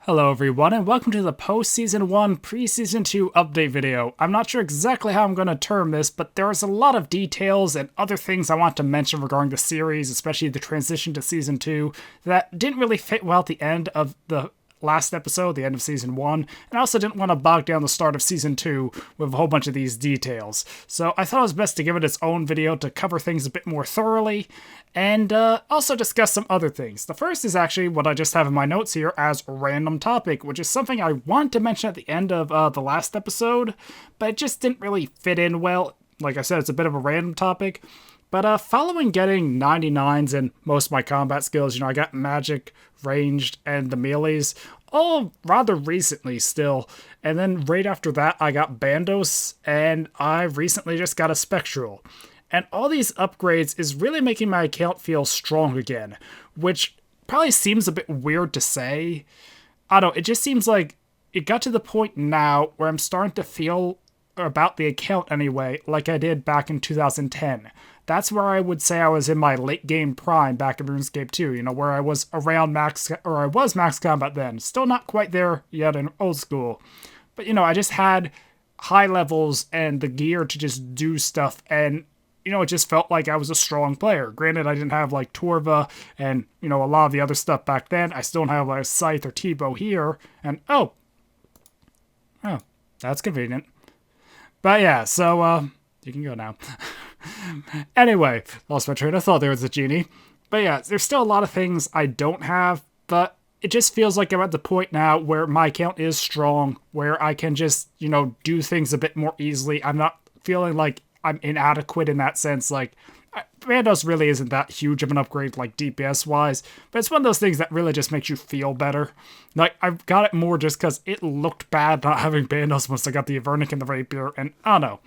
Hello everyone, and welcome to the post-season 1, pre-season 2 update video. I'm not sure exactly how I'm going to term this, but there's a lot of details and other things I want to mention regarding the series, especially the transition to season 2, that didn't really fit well at the end of the last episode, the end of season 1, and I also didn't want to bog down the start of season 2 with a whole bunch of these details. So I thought it was best to give it its own video to cover things a bit more thoroughly, and also discuss some other things. The first is actually what I just have in my notes here as random topic, which is something I wanted to mention at the end of the last episode, but it just didn't really fit in well. Like I said, it's a bit of a random topic. But following getting 99s in most of my combat skills, I got magic, ranged, and the melees, all rather recently still. And then right after that, I got bandos, and I recently just got a spectral. And all these upgrades is really making my account feel strong again, which probably seems a bit weird to say. I don't know, it just seems like it got to the point now where I'm starting to feel about the account anyway, like I did back in 2010. That's where I would say I was in my late game prime back in RuneScape 2, where I was around max, or I was max combat then. Still not quite there yet in Old School. But, I just had high levels and the gear to just do stuff, and, it just felt like I was a strong player. Granted, I didn't have, like, Torva and, a lot of the other stuff back then. I still don't have, like, Scythe or T-Bow here, and, oh, that's convenient. But yeah, so, you can go now. Anyway, lost my train of thought there was a genie. But yeah, there's still a lot of things I don't have, but it just feels like I'm at the point now where my account is strong, where I can just, do things a bit more easily. I'm not feeling like I'm inadequate in that sense. Like, Bandos really isn't that huge of an upgrade, like, DPS-wise, but it's one of those things that really just makes you feel better. Like, I've got it more just because it looked bad not having Bandos once I got the Avernic and the Rapier, and I don't know.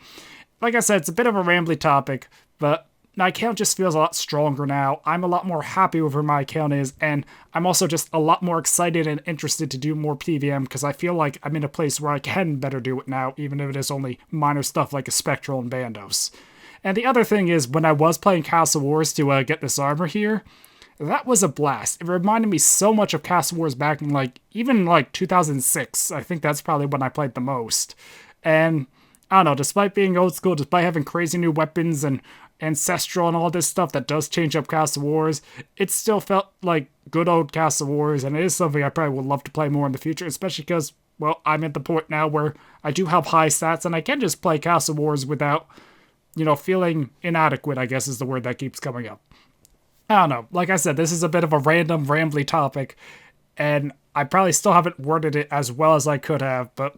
Like I said, it's a bit of a rambly topic, but my account just feels a lot stronger now. I'm a lot more happy with where my account is, and I'm also just a lot more excited and interested to do more PVM, because I feel like I'm in a place where I can better do it now, even if it is only minor stuff like a Spectral and Bandos. And the other thing is, when I was playing Castle Wars to get this armor here, that was a blast. It reminded me so much of Castle Wars back in, even 2006. I think that's probably when I played the most. And I don't know, despite being old school, despite having crazy new weapons and Ancestral and all this stuff that does change up Castle Wars, it still felt like good old Castle Wars, and it is something I probably would love to play more in the future, especially because, well, I'm at the point now where I do have high stats, and I can just play Castle Wars without, feeling inadequate, I guess is the word that keeps coming up. I don't know, like I said, this is a bit of a random, rambly topic, and I probably still haven't worded it as well as I could have, but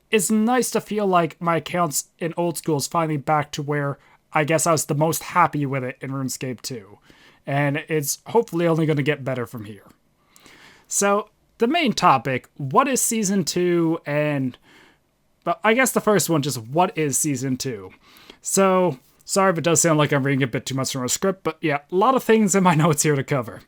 it's nice to feel like my accounts in Old School is finally back to where I guess I was the most happy with it in RuneScape 2. And it's hopefully only going to get better from here. So, the main topic, what is Season 2, but I guess the first one, just what is Season 2? So, sorry if it does sound like I'm reading a bit too much from a script, but yeah, a lot of things in my notes here to cover.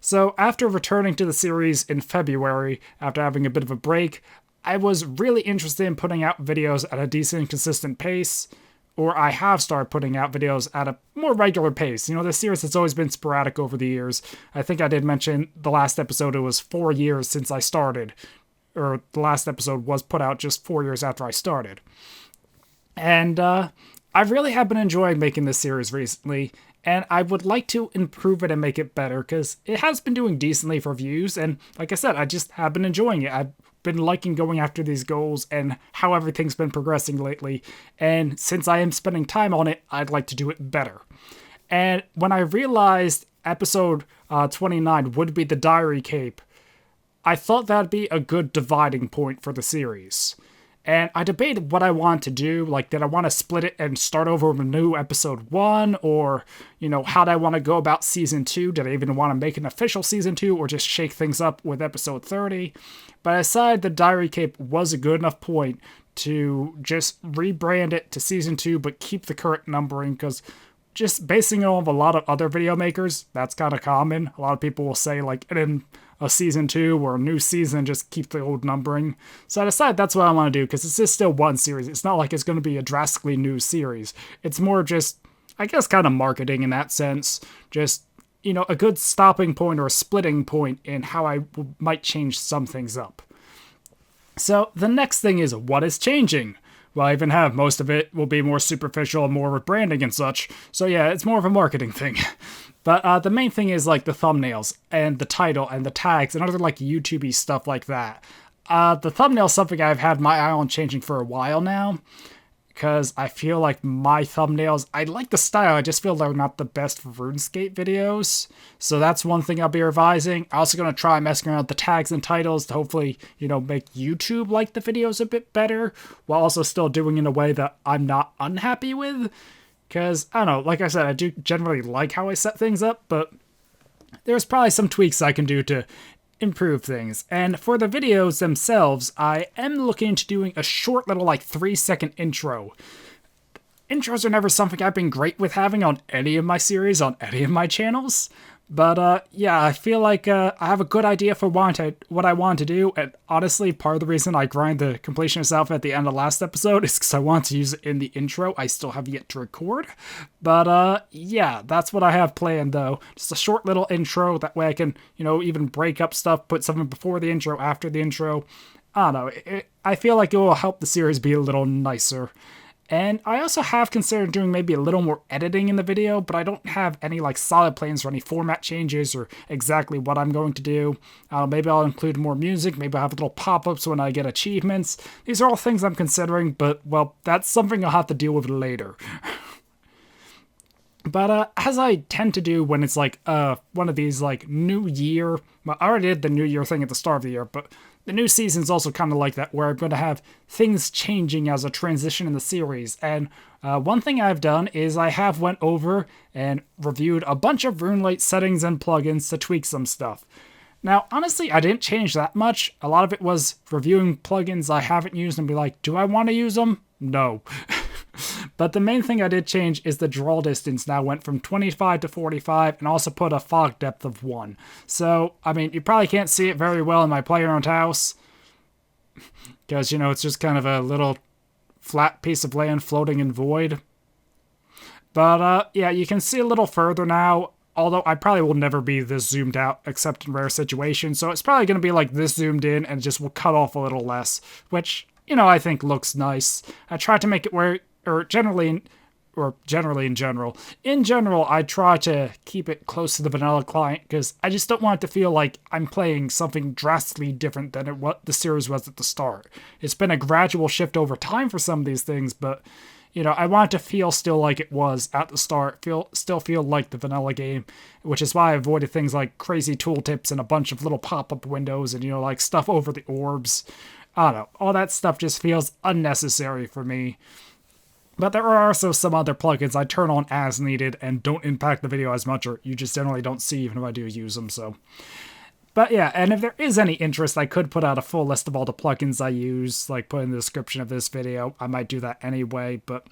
So, after returning to the series in February, after having a bit of a break, I was really interested in putting out videos at a decent and consistent pace, or I have started putting out videos at a more regular pace. This series has always been sporadic over the years. I think I did mention the last episode, it was 4 years since I started, or the last episode was put out just 4 years after I started. And I really have been enjoying making this series recently, and I would like to improve it and make it better, because it has been doing decently for views, and like I said, I just have been enjoying it. I've been liking going after these goals and how everything's been progressing lately, and since I am spending time on it, I'd like to do it better. And when I realized episode 29 would be the Diary Cape, I thought that'd be a good dividing point for the series. And I debated what I want to do, like, did I want to split it and start over with a new episode 1, or, how did I want to go about season 2? Did I even want to make an official season 2, or just shake things up with episode 30? But I decided the Diary Cape was a good enough point to just rebrand it to season 2, but keep the current numbering, because just basing it off a lot of other video makers, that's kind of common. A lot of people will say, like, in a season 2 or a new season, just keep the old numbering. So I decided that's what I want to do, because this is still one series. It's not like it's going to be a drastically new series. It's more just, I guess, kind of marketing in that sense. Just, a good stopping point or a splitting point in how I might change some things up. So the next thing is what is changing? Well, I even have most of it will be more superficial and more with branding and such. So yeah, it's more of a marketing thing. But the main thing is like the thumbnails and the title and the tags and other like YouTube-y stuff like that. The thumbnail is something I've had my eye on changing for a while now, because I feel like my thumbnails, I like the style, I just feel they're not the best for RuneScape videos. So that's one thing I'll be revising. I'm also going to try messing around with the tags and titles to hopefully, make YouTube like the videos a bit better, while also still doing it in a way that I'm not unhappy with. Because, I don't know, like I said, I do generally like how I set things up, but there's probably some tweaks I can do to improve things. And for the videos themselves, I am looking into doing a short little 3-second intro. Intros are never something I've been great with having on any of my series, on any of my channels. But yeah, I feel like I have a good idea for what I want to do, and honestly, part of the reason I grind the Completionist outfit at the end of last episode is because I want to use it in the intro I still have yet to record. But yeah, that's what I have planned though. Just a short little intro, that way I can, even break up stuff, put something before the intro, after the intro. I don't know, I feel like it will help the series be a little nicer. And I also have considered doing maybe a little more editing in the video, but I don't have any solid plans for any format changes or exactly what I'm going to do. Maybe I'll include more music, maybe I'll have little pop-ups when I get achievements. These are all things I'm considering, but, well, that's something I'll have to deal with later. But as I tend to do when it's one of these New Year, well, I already did the New Year thing at the start of the year, but the new season's also kind of like that, where I'm going to have things changing as a transition in the series. And one thing I've done is I have went over and reviewed a bunch of RuneLite settings and plugins to tweak some stuff. Now, honestly, I didn't change that much. A lot of it was reviewing plugins I haven't used and be like, do I want to use them? No. But the main thing I did change is the draw distance now went from 25 to 45 and also put a fog depth of 1. So, I mean, you probably can't see it very well in my player-owned house, because, it's just kind of a little flat piece of land floating in void. But, yeah, you can see a little further now, although I probably will never be this zoomed out except in rare situations, so it's probably going to be like this zoomed in and just will cut off a little less, which, I think looks nice. I tried to make it where, generally in general. In general, I try to keep it close to the vanilla client, because I just don't want it to feel like I'm playing something drastically different than what the series was at the start. It's been a gradual shift over time for some of these things, but, I want it to feel still like it was at the start, still feel like the vanilla game, which is why I avoided things like crazy tooltips and a bunch of little pop-up windows and, stuff over the orbs. I don't know, all that stuff just feels unnecessary for me. But there are also some other plugins I turn on as needed and don't impact the video as much, or you just generally don't see even if I do use them, so. But yeah, and if there is any interest, I could put out a full list of all the plugins I use, put in the description of this video. I might do that anyway, but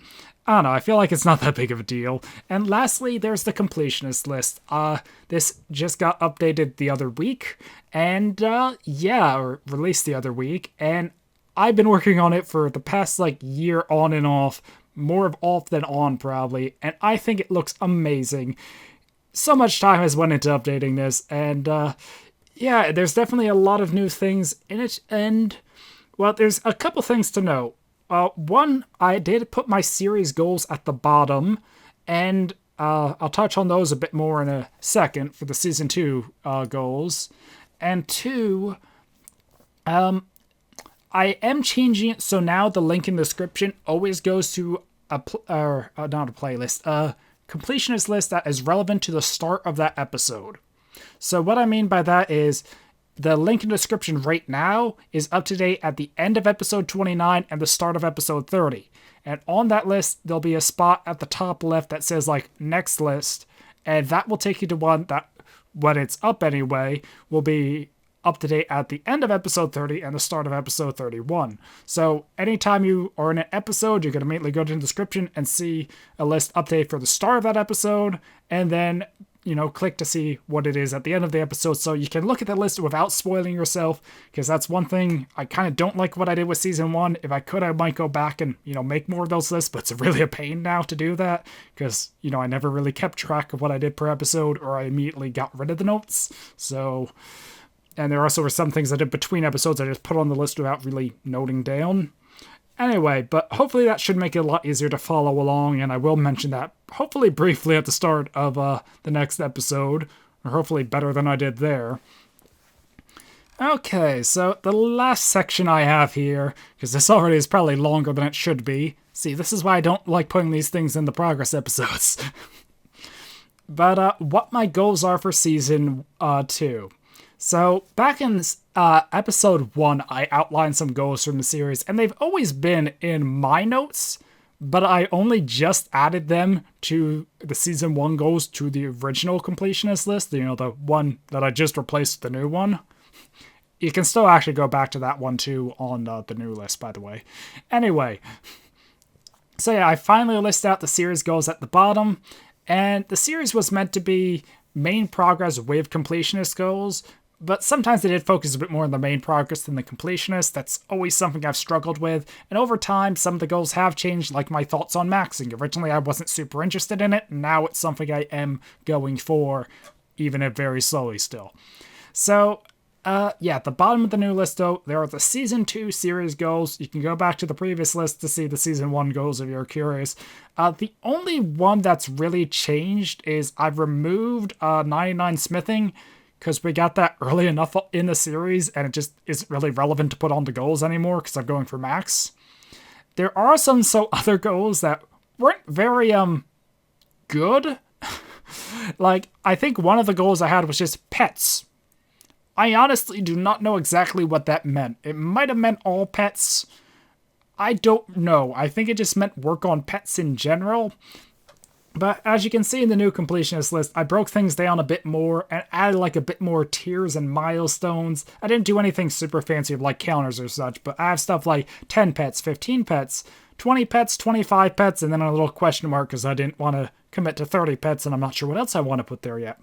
I don't know, I feel like it's not that big of a deal. And lastly, there's the Completionist List. This just got updated the other week, and yeah, or released the other week, and I've been working on it for the past year on and off, more of off than on probably, and I think it looks amazing. So much time has went into updating this, and yeah, there's definitely a lot of new things in it, and well, there's a couple things to note. One, I did put my series goals at the bottom, and I'll touch on those a bit more in a second for the Season 2 goals. And two, I am changing it so now the link in the description always goes to not a playlist, a completionist list that is relevant to the start of that episode. So what I mean by that is the link in the description right now is up to date at the end of episode 29 and the start of episode 30. And on that list, there'll be a spot at the top left that says next list, and that will take you to one that, when it's up anyway, will be up to date at the end of episode 30 and the start of episode 31. So anytime you are in an episode, you're going to immediately go to the description and see a list update for the start of that episode, and then click to see what it is at the end of the episode, so you can look at the list without spoiling yourself, because that's one thing I kind of don't like what I did with Season 1. If I could, I might go back and, make more of those lists, but it's really a pain now to do that, because, I never really kept track of what I did per episode, or I immediately got rid of the notes, so And there also were some things I did between episodes I just put on the list without really noting down. Anyway, but hopefully that should make it a lot easier to follow along, and I will mention that hopefully briefly at the start of the next episode, or hopefully better than I did there. Okay, so the last section I have here, because this already is probably longer than it should be. See, this is why I don't like putting these things in the progress episodes. But what my goals are for Season 2. So, back in episode 1, I outlined some goals from the series, and they've always been in my notes, but I only just added them to the Season 1 goals to the original Completionist list, the one that I just replaced with the new one. You can still actually go back to that one too on the new list, by the way. Anyway, so yeah, I finally listed out the series goals at the bottom, and the series was meant to be main progress with completionist goals, but sometimes they did focus a bit more on the main progress than the completionist. That's always something I've struggled with, and over time, some of the goals have changed, like my thoughts on maxing. Originally, I wasn't super interested in it, and now it's something I am going for, even if very slowly still. So, yeah, at the bottom of the new list, though, there are the Season 2 series goals. You can go back to the previous list to see the Season 1 goals if you're curious. The only one that's really changed is I've removed 99 smithing, because we got that early enough in the series, and it just isn't really relevant to put on the goals anymore, because I'm going for max. There are some other goals that weren't very, good. Like, I think one of the goals I had was just pets. I honestly do not know exactly what that meant. It might have meant all pets. I don't know. I think it just meant work on pets in general. But as you can see in the new completionist list, I broke things down a bit more and added like a bit more tiers and milestones. I didn't do anything super fancy like counters or such, but I have stuff like 10 pets, 15 pets, 20 pets, 25 pets, and then a little question mark because I didn't want to commit to 30 pets and I'm not sure what else I want to put there yet.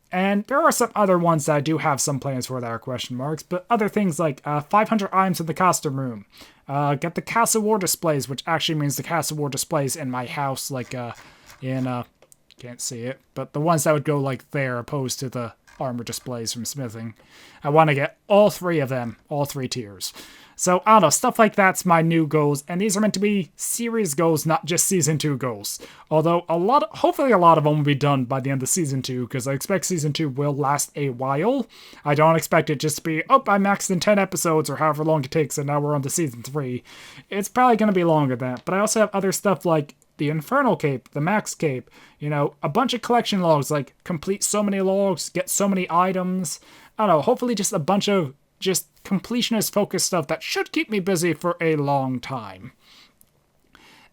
And there are some other ones that I do have some plans for that are question marks, but other things like 500 items in the costume room, get the Castle War displays, which actually means the Castle War displays in my house, like can't see it, but the ones that would go like there opposed to the armor displays from smithing. I want to get all three of them, all three tiers. So, I don't know, stuff like that's my new goals, and these are meant to be series goals, not just Season 2 goals. Although, hopefully a lot of them will be done by the end of Season 2, because I expect Season 2 will last a while. I don't expect it just to be, oh, I maxed in 10 episodes, or however long it takes, and now we're on to Season 3. It's probably going to be longer than that, but I also have other stuff like the Infernal Cape, the Max Cape, a bunch of collection logs, like complete so many logs, get so many items. I don't know, hopefully just a bunch of just completionist-focused stuff that should keep me busy for a long time.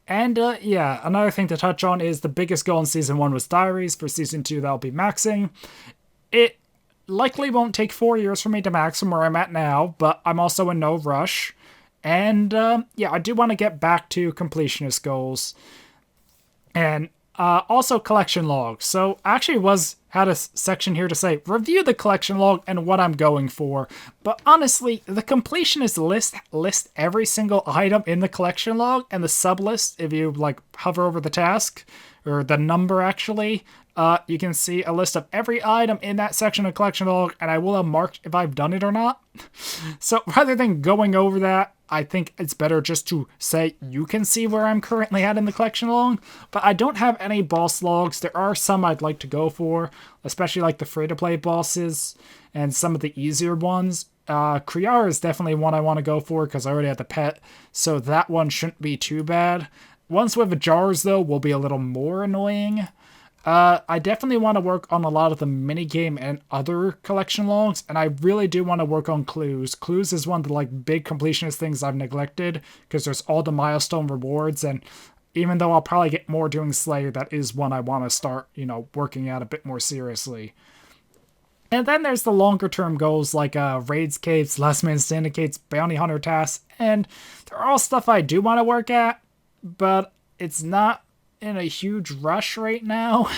And, yeah, another thing to touch on is the biggest goal in Season 1 was Diaries. For Season 2, that'll be maxing. It likely won't take 4 years for me to max from where I'm at now, but I'm also in no rush. And, yeah, I do want to get back to completionist goals. And also collection logs. So I actually had a section here to say, review the collection log and what I'm going for. But honestly, the completionist list every single item in the collection log, and the sub list, if you like hover over the task, or the number actually, you can see a list of every item in that section of collection log, and I will have marked if I've done it or not. So rather than going over that, I think it's better just to say you can see where I'm currently at in the collection log, but I don't have any boss logs. There are some I'd like to go for, especially like the free-to-play bosses and some of the easier ones. Kriar is definitely one I want to go for because I already have the pet, so that one shouldn't be too bad. Ones with jars, though, will be a little more annoying. I definitely want to work on a lot of the minigame and other collection logs, and I really do want to work on clues. Clues is one of the big completionist things I've neglected, because there's all the milestone rewards, and even though I'll probably get more doing Slay, that is one I want to start, working at a bit more seriously. And then there's the longer term goals like raids capes, last man syndicates, bounty hunter tasks, and they're all stuff I do want to work at, but it's not in a huge rush right now.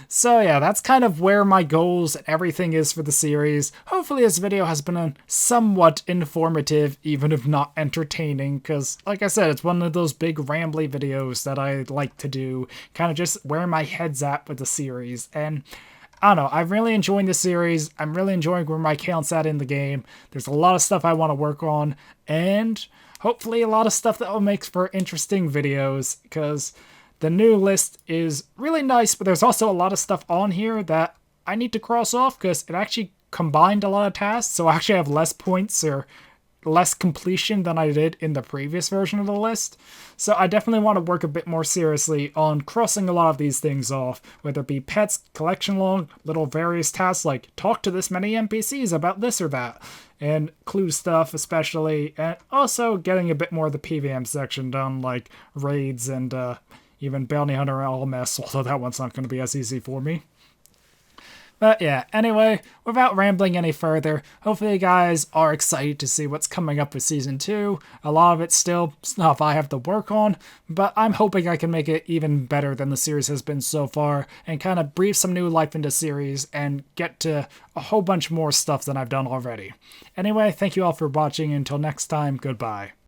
So yeah, that's kind of where my goals and everything is for the series. Hopefully this video has been somewhat informative, even if not entertaining, because like I said, it's one of those big rambly videos that I like to do, kind of just where my head's at with the series. And I don't know, I'm really enjoying this series. I'm really enjoying where my account's at in the game. There's a lot of stuff I want to work on, and hopefully a lot of stuff that will make for interesting videos, because the new list is really nice, but there's also a lot of stuff on here that I need to cross off because it actually combined a lot of tasks, so I actually have less points or less completion than I did in the previous version of the list. So I definitely want to work a bit more seriously on crossing a lot of these things off, whether it be pets, collection log, little various tasks like talk to this many NPCs about this or that, and clue stuff especially, and also getting a bit more of the PVM section done, like raids and even Bounty Hunter LMS, although that one's not going to be as easy for me. But yeah, anyway, without rambling any further, hopefully you guys are excited to see what's coming up with Season 2. A lot of it's still stuff I have to work on, but I'm hoping I can make it even better than the series has been so far, and kind of breathe some new life into the series, and get to a whole bunch more stuff than I've done already. Anyway, thank you all for watching, until next time, goodbye.